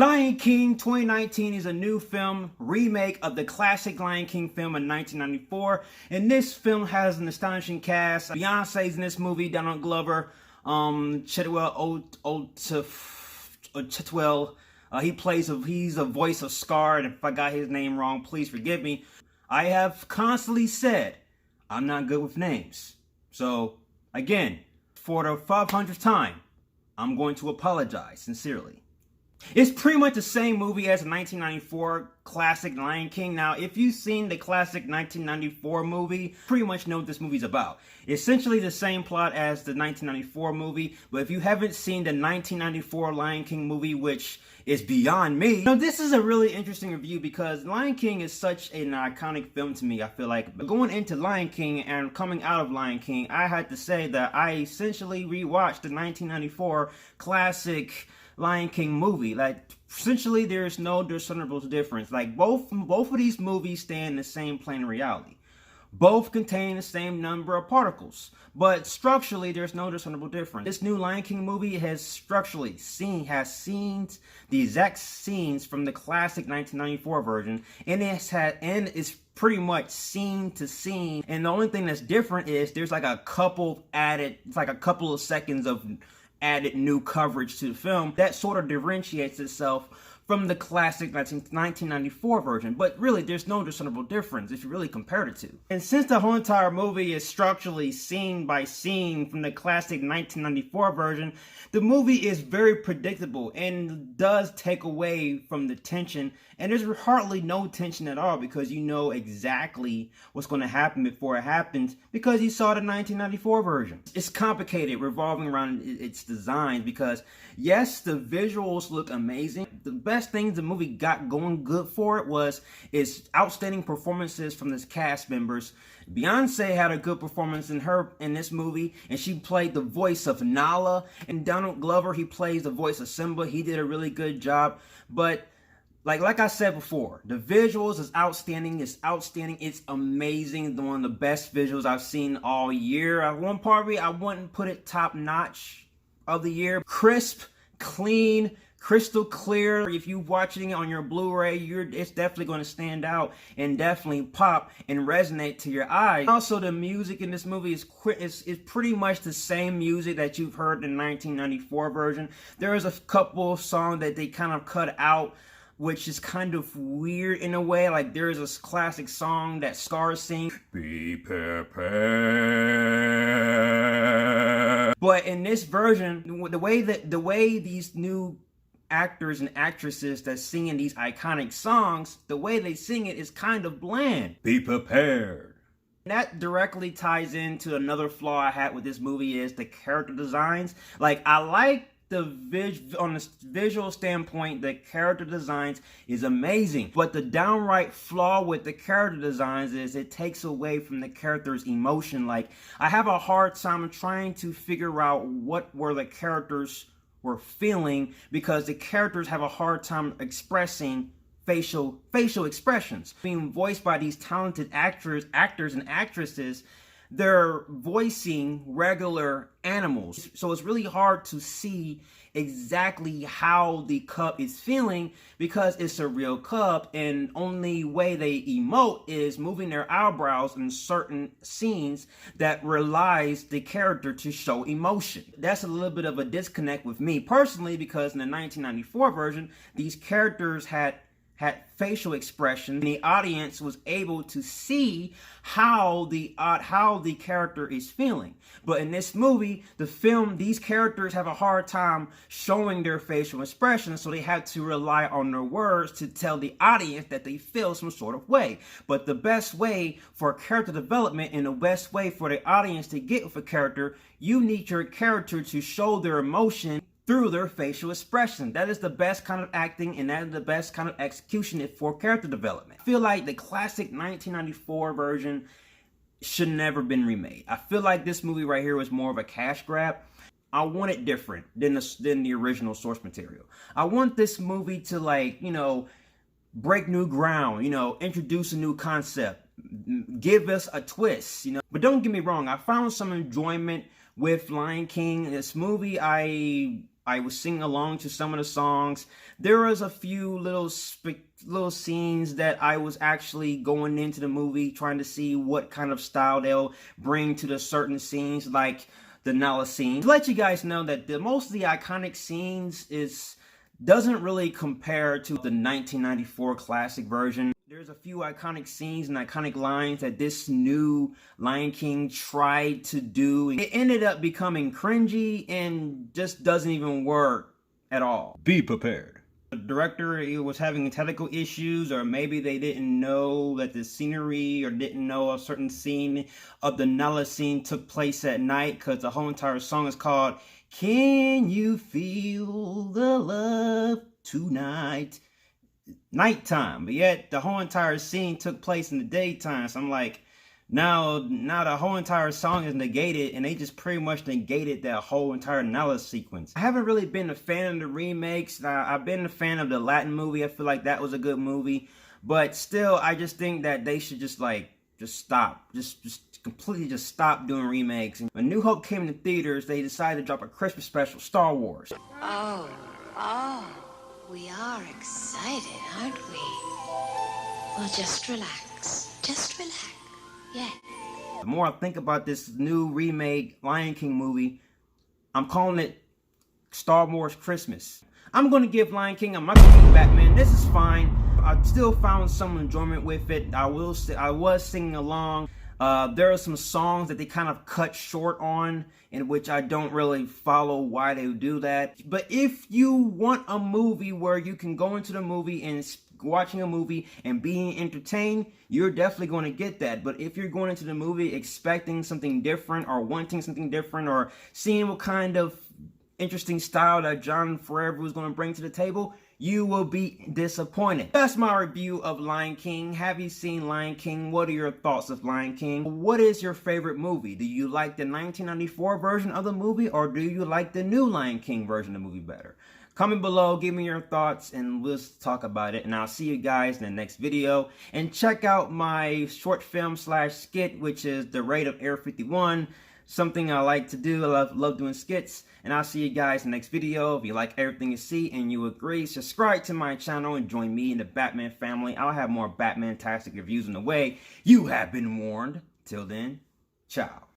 Lion King 2019 is a new film remake of the classic Lion King film in 1994, and this film has an astonishing cast. Beyonce's in this movie, Donald Glover, Chidwell Chitwell. He's a voice of Scar, and if I got his name wrong, please forgive me. I have constantly said I'm not good with names, so again, for the 500th time, I'm going to apologize sincerely. It's pretty much the same movie as the 1994 classic Lion King. Now, if you've seen the classic 1994 movie, pretty much know what this movie's about. Essentially the same plot as the 1994 movie, but if you haven't seen the 1994 Lion King movie, which is beyond me, this is a really interesting review because Lion King is such an iconic film to me, I feel like. But going into Lion King and coming out of Lion King, I had to say that I essentially rewatched the 1994 classic Lion King movie. Like, essentially there's no discernible difference. Like, both of these movies stand in the same plane of reality. Both contain the same number of particles, but structurally there's no discernible difference. This new Lion King movie has structurally scenes, the exact scenes from the classic 1994 version, and it's pretty much scene to scene. And the only thing that's different is there's like a couple of seconds of added new coverage to the film that sort of differentiates itself from the classic 1994 version. But really, there's no discernible difference if you really compare the two. And since the whole entire movie is structurally scene by scene from the classic 1994 version, the movie is very predictable and does take away from the tension. And there's hardly no tension at all because you know exactly what's going to happen before it happens because you saw the 1994 version. It's complicated revolving around its design because, yes, the visuals look amazing. The best things the movie got going good for it was its outstanding performances from its cast members. Beyonce had a good performance in this movie, and she played the voice of Nala. And Donald Glover, he plays the voice of Simba. He did a really good job. But like I said before, the visuals is outstanding. It's outstanding. It's amazing. One of the best visuals I've seen all year. I wouldn't put it top notch of the year. Crisp, clean, crystal clear. If you're watching it on your Blu-ray, it's definitely going to stand out and definitely pop and resonate to your eyes. Also, the music in this movie is pretty much the same music that you've heard in the 1994 version. There is a couple of songs that they kind of cut out, which is kind of weird in a way. Like, there is a classic song that Scar sings, "Be prepared." But in this version, the way these new actors and actresses that sing in these iconic songs, the way they sing it is kind of bland. Be prepared. That directly ties into another flaw I had with this movie is the character designs. Like, I like on the visual standpoint, the character designs is amazing, but the downright flaw with the character designs is it takes away from the character's emotion. Like, I have a hard time trying to figure out what were the characters were feeling because the characters have a hard time expressing facial expressions. Being voiced by these talented actors and actresses, they're voicing regular animals. So it's really hard to see exactly how the cub is feeling because it's a real cub, and only way they emote is moving their eyebrows in certain scenes that relies the character to show emotion. That's a little bit of a disconnect with me personally because in the 1994 version, these characters had facial expression, and the audience was able to see how the character is feeling. But in this movie, these characters have a hard time showing their facial expression, so they have to rely on their words to tell the audience that they feel some sort of way. But the best way for character development and the best way for the audience to get with a character, you need your character to show their emotion through their facial expression. That is the best kind of acting, and that is the best kind of execution for character development. I feel like the classic 1994 version should never been remade. I feel like this movie right here was more of a cash grab. I want it different than the original source material. I want this movie to break new ground, introduce a new concept, give us a twist, But don't get me wrong, I found some enjoyment with Lion King. This movie, I I was singing along to some of the songs. There was a few little scenes that I was actually going into the movie trying to see what kind of style they'll bring to the certain scenes, like the Nala scene. To let you guys know that most of the iconic scenes doesn't really compare to the 1994 classic version. There's a few iconic scenes and iconic lines that this new Lion King tried to do. It ended up becoming cringy and just doesn't even work at all. Be prepared. The director was having technical issues, or maybe they didn't know that the scenery, or didn't know a certain scene of the Nala scene took place at night, because the whole entire song is called "Can You Feel the Love Tonight?" Nighttime, but yet the whole entire scene took place in the daytime. So I'm like, now the whole entire song is negated, and they just pretty much negated that whole entire Nala sequence. I haven't really been a fan of the remakes. I've been a fan of the Latin movie. I feel like that was a good movie, but still, I just think that they should just stop, just completely stop doing remakes. And when New Hope came to theaters, they decided to drop a Christmas special, Star Wars. Oh. We are excited, aren't we? Well, just relax. Just relax. Yeah. The more I think about this new remake Lion King movie, I'm calling it Star Wars Christmas. I'm going to give Lion King, I'm not going to give Batman. This is fine. I still found some enjoyment with it. I was singing along. There are some songs that they kind of cut short on, in which I don't really follow why they do that. But if you want a movie where you can go into the movie and watching a movie and being entertained, you're definitely going to get that. But if you're going into the movie expecting something different, or wanting something different, or seeing what kind of interesting style that Jon Favreau was going to bring to the table, you will be disappointed. That's my review of Lion King. Have you seen Lion King? What are your thoughts of Lion King? What is your favorite movie? Do you like the 1994 version of the movie, or do you like the new Lion King version of the movie better? Comment below, give me your thoughts, and let's talk about it. And I'll see you guys in the next video. And check out my short film / skit, which is The Raid of Air 51. Something I like to do. I love doing skits. And I'll see you guys in the next video. If you like everything you see and you agree, subscribe to my channel and join me in the Batman family. I'll have more Batman-tastic reviews on the way. You have been warned. Till then, ciao.